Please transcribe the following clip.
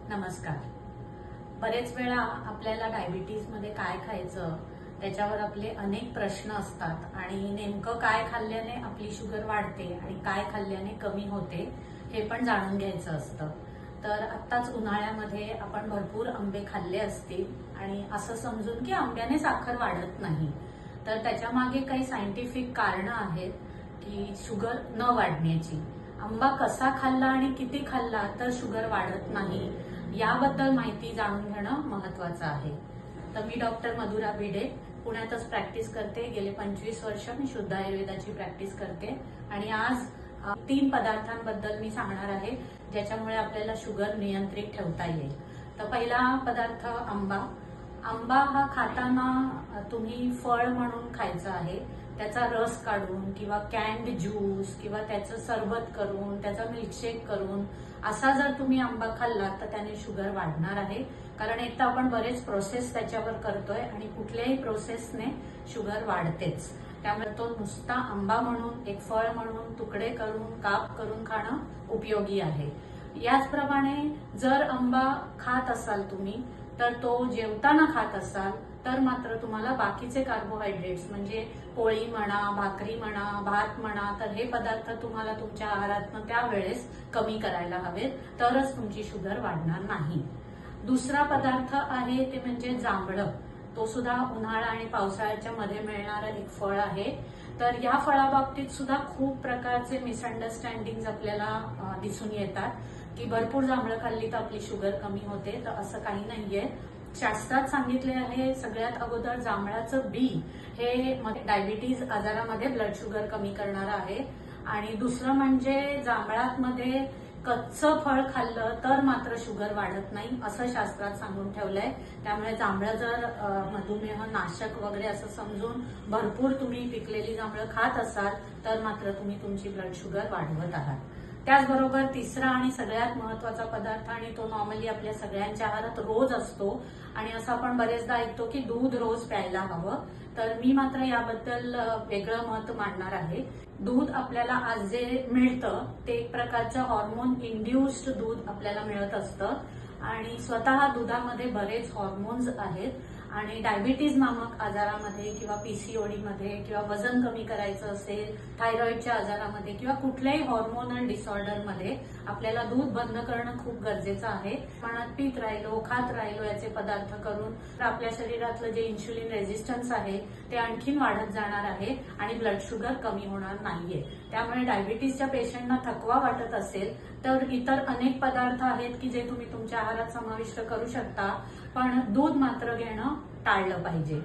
नमस्कार. बरेच वेळा आपल्याला डायबिटीजमध्ये काय खायचं त्याच्यावर आपले अनेक प्रश्न असतात आणि नेमकं काय खाल्ल्याने आपली शुगर वाढते आणि काय खाल्ल्याने कमी होते हे पण जाणून घ्यायचं असतं. तर आत्ताच उन्हाळ्यामध्ये आपण भरपूर आंबे खाल्ले असतील आणि असं समजून की आंब्याने साखर वाढत नाही. तर त्याच्या मागे काही सायंटिफिक कारणं आहेत की शुगर न वाढण्याची. आंबा कसा खाल्ला आणि किती खाल्ला तर शुगर वाढत नाही याबद्दल माहिती जाणून घेणं महत्वाचं आहे. तर मी डॉक्टर मधुरा भिडे पुण्यातच प्रॅक्टिस करते. गेले 25 वर्ष मी शुद्ध आयुर्वेदाची प्रॅक्टिस करते आणि आज 3 पदार्थांबद्दल मी सांगणार आहे ज्याच्यामुळे आपल्याला शुगर नियंत्रित ठेवता येईल. तर पहिला पदार्थ आंबा. आंबा हा खाताना तुम्ही फळ म्हणून खायचा आहे. त्याचा रस काढून किंवा कॅन्ड ज्यूस किंवा त्याचं सरबत करून त्याचा मिल्कशेक करून असा जर तुम्ही आंबा खाल्ला तर त्याने शुगर वाढणार आहे. कारण एक तर आपण बरेच प्रोसेस त्याच्यावर करतोय आणि कुठल्याही प्रोसेसने शुगर वाढतेच. त्यामुळे तो नुसता आंबा म्हणून एक फळ म्हणून तुकडे करून काप करून खाणं उपयोगी आहे. याचप्रमाणे जर आंबा खात असाल तुम्ही तर तो जेवताना खात असाल तर मात्र तुम्हाला बाकीचे कार्बोहायड्रेट्स म्हणजे पोळी म्हणा, भाकरी म्हणा, भात म्हणा तर हे पदार्थ तुम्हाला तुमच्या आहारातनं त्यावेळेस कमी करायला हवेत, तरच तुमची शुगर वाढणार नाही. दुसरा पदार्थ आहे ते म्हणजे जांभळं. तो सुद्धा उन्हाळा आणि पावसाळ्याच्या मध्ये मिळणारं एक फळ आहे. तर या फळाबाबतीत सुद्धा खूप प्रकारचे मिसअंडरस्टँडिंग आपल्याला दिसून येतात की भरपूर जांभळं खाल्ली तर आपली शुगर कमी होते. तर असं काही नाहीये. शास्त्रात सांगितले आहे सगळ्यात अगोदर जांभळाचं बी हे डायबिटीज आजारामध्ये ब्लड शुगर कमी करणारं आहे आणि दुसरं म्हणजे जांभळामध्ये कच्चं फळ खाल्लं तर मात्र शुगर वाढत नाही असं शास्त्रात सांगून ठेवलंय. त्यामुळे जांभळं जर मधुमेह नाशक वगैरे असं समजून भरपूर तुम्ही पिकलेली जांभळं खात असाल तर मात्र तुम्ही तुमची ब्लड शुगर वाढवत आहात. त्याचबरोबर तिसरा आणि सगळ्यात महत्वाचा पदार्थ आणि तो नॉर्मली आपल्या सगळ्यांच्या आहारात रोज असतो आणि असं आपण बरेचदा ऐकतो की दूध रोज प्यायला हवं. तर मी मात्र याबद्दल वेगळं मत मांडणार आहे. दूध आपल्याला आज जे मिळतं ते एक प्रकारचं हॉर्मोन इंड्युस्ड दूध आपल्याला मिळत असतं आणि स्वतः दुधामध्ये बरेच हॉर्मोन्स आहेत आणि डायबिटीज नामक आजारामध्ये किंवा पीसीओडी मध्ये किंवा वजन कमी करायचं असेल, थायरॉइडच्या आजारामध्ये किंवा कुठल्याही हॉर्मोनल डिसऑर्डर मध्ये आपल्याला दूध बंद करणं खूप गरजेचं आहे. प्रमाणात पीत राहिलो, खात राहिलो याचे पदार्थ करून आपल्या शरीरातलं जे इन्शुलिन रेझिस्टन्स आहे ते आणखीन वाढत जाणार आहे आणि ब्लड शुगर कमी होणार नाहीये. त्यामुळे डायबिटीजच्या पेशंटना थकवा वाटत असेल तर इतर अनेक पदार्थ आहेत की जे तुम्ही तुमच्या आहारात समाविष्ट करू शकता, पण दूध मात्र घेणं टाळलं पाहिजे.